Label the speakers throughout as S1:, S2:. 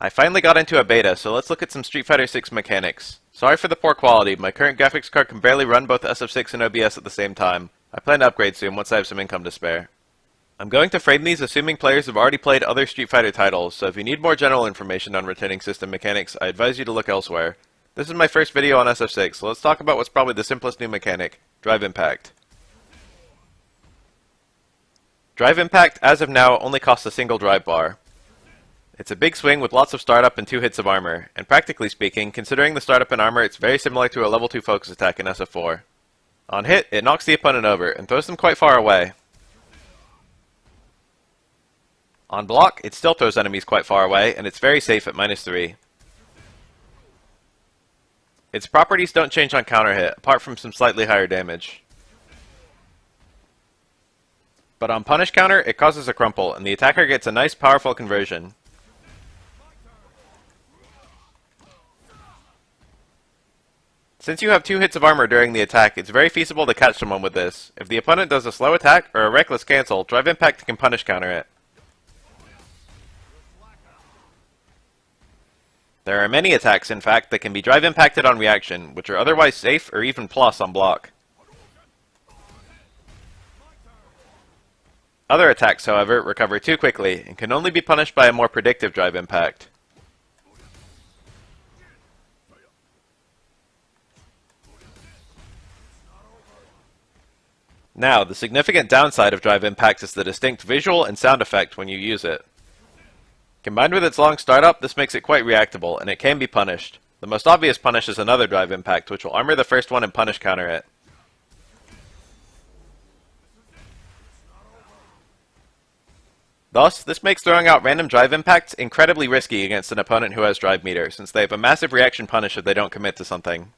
S1: I finally got into a beta, so let's look at some Street Fighter 6 mechanics. Sorry for the poor quality, my current graphics card can barely run both SF6 and OBS at the same time. I plan to upgrade soon once I have some income to spare. I'm going to frame these assuming players have already played other Street Fighter titles, so if you need more general information on rotating system mechanics, I advise you to look elsewhere. This is my first video on SF6, so let's talk about what's probably the simplest new mechanic, Drive Impact. Drive Impact, as of now, only costs a single drive bar. It's a big swing with lots of startup and 2 hits of armor, and practically speaking, considering the startup and armor, it's very similar to a level 2 focus attack in SF4. On hit, it knocks the opponent over, and throws them quite far away. On block, it still throws enemies quite far away, and it's very safe at -3. Its properties don't change on counter hit, apart from some slightly higher damage. But on punish counter, it causes a crumple, and the attacker gets a nice powerful conversion. Since you have 2 hits of armor during the attack, it's very feasible to catch someone with this. If the opponent does a slow attack or a reckless cancel, Drive Impact can punish counter it. There are many attacks, in fact, that can be Drive Impacted on reaction, which are otherwise safe or even plus on block. Other attacks, however, recover too quickly, and can only be punished by a more predictive Drive Impact. Now, the significant downside of Drive Impact is the distinct visual and sound effect when you use it. Combined with its long startup, this makes it quite reactable, and it can be punished. The most obvious punish is another Drive Impact, which will armor the first one and punish counter it. Thus, this makes throwing out random Drive Impacts incredibly risky against an opponent who has Drive Meter, since they have a massive reaction punish if they don't commit to something.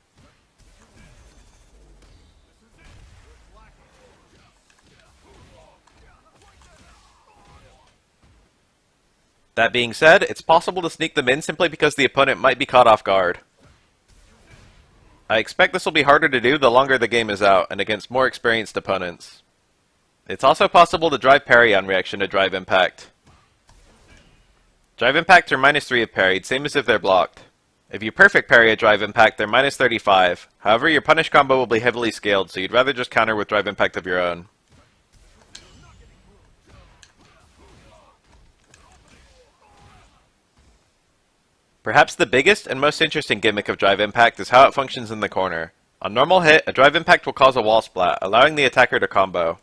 S1: That being said, it's possible to sneak them in simply because the opponent might be caught off guard. I expect this will be harder to do the longer the game is out, and against more experienced opponents. It's also possible to drive parry on reaction to Drive Impact. Drive Impacts are -3 if parried, same as if they're blocked. If you perfect parry a Drive Impact, they're -35. However, your punish combo will be heavily scaled, so you'd rather just counter with Drive Impact of your own. Perhaps the biggest and most interesting gimmick of Drive Impact is how it functions in the corner. On normal hit, a Drive Impact will cause a wall splat, allowing the attacker to combo.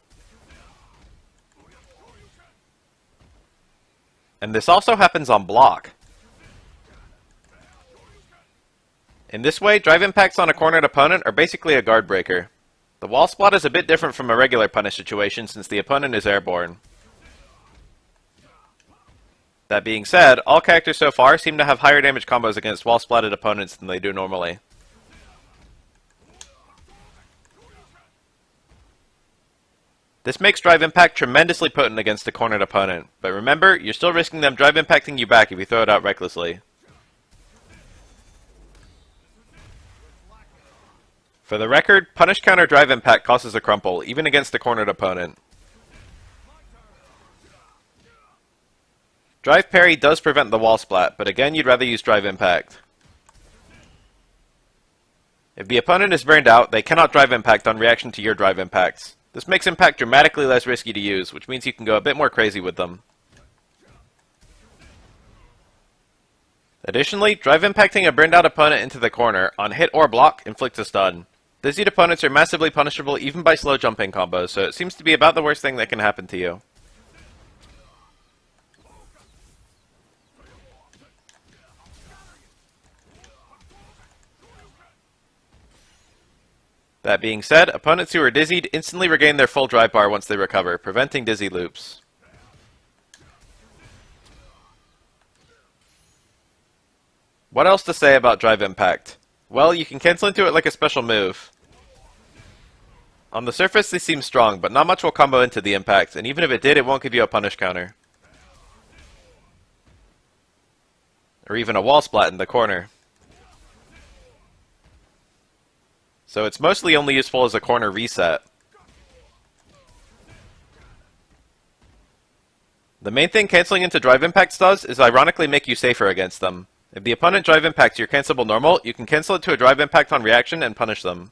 S1: And this also happens on block. In this way, Drive Impacts on a cornered opponent are basically a guard breaker. The wall splat is a bit different from a regular punish situation since the opponent is airborne. That being said, all characters so far seem to have higher damage combos against wall-splatted opponents than they do normally. This makes Drive Impact tremendously potent against a cornered opponent, but remember, you're still risking them Drive Impacting you back if you throw it out recklessly. For the record, punish counter Drive Impact causes a crumple, even against a cornered opponent. Drive Parry does prevent the wall splat, but again you'd rather use Drive Impact. If the opponent is burned out, they cannot Drive Impact on reaction to your Drive Impacts. This makes Impact dramatically less risky to use, which means you can go a bit more crazy with them. Additionally, Drive Impacting a burned out opponent into the corner, on hit or block, inflicts a stun. Dizzied opponents are massively punishable even by slow jumping combos, so it seems to be about the worst thing that can happen to you. That being said, opponents who are dizzied instantly regain their full drive bar once they recover, preventing dizzy loops. What else to say about Drive Impact? Well, you can cancel into it like a special move. On the surface they seem strong, but not much will combo into the impact, and even if it did, it won't give you a punish counter. Or even a wall splat in the corner. So it's mostly only useful as a corner reset. The main thing canceling into drive impacts does is ironically make you safer against them. If the opponent drive impacts your cancelable normal, you can cancel it to a drive impact on reaction and punish them.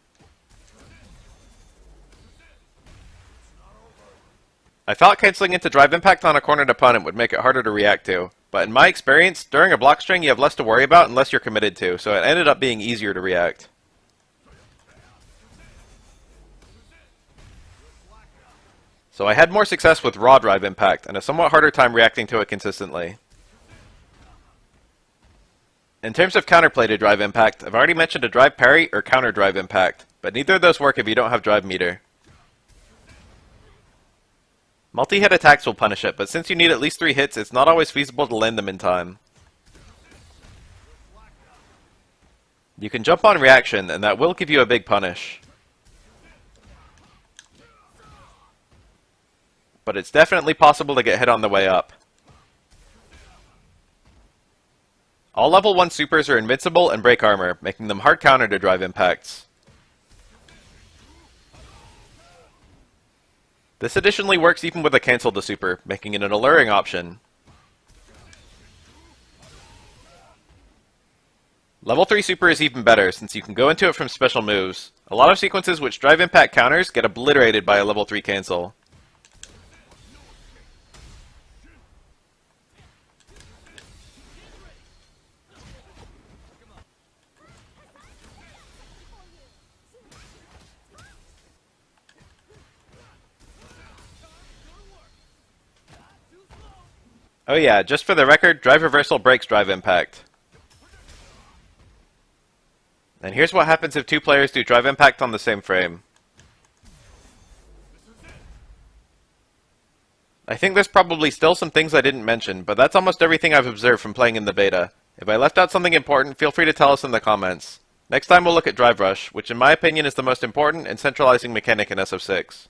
S1: I thought canceling into drive impact on a cornered opponent would make it harder to react to, but in my experience, during a block string you have less to worry about unless you're committed to, so it ended up being easier to react. So I had more success with raw drive impact, and a somewhat harder time reacting to it consistently. In terms of counterplay to drive impact, I've already mentioned a drive parry or counter drive impact, but neither of those work if you don't have drive meter. Multi-hit attacks will punish it, but since you need at least 3 hits, it's not always feasible to land them in time. You can jump on reaction, and that will give you a big punish. But it's definitely possible to get hit on the way up. All level 1 supers are invincible and break armor, making them hard counter to drive impacts. This additionally works even with a cancel to super, making it an alluring option. Level 3 super is even better, since you can go into it from special moves. A lot of sequences which drive impact counters get obliterated by a level 3 cancel. Oh yeah, just for the record, drive reversal breaks drive impact. And here's what happens if 2 players do drive impact on the same frame. I think there's probably still some things I didn't mention, but that's almost everything I've observed from playing in the beta. If I left out something important, feel free to tell us in the comments. Next time we'll look at drive rush, which in my opinion is the most important and centralizing mechanic in SF6.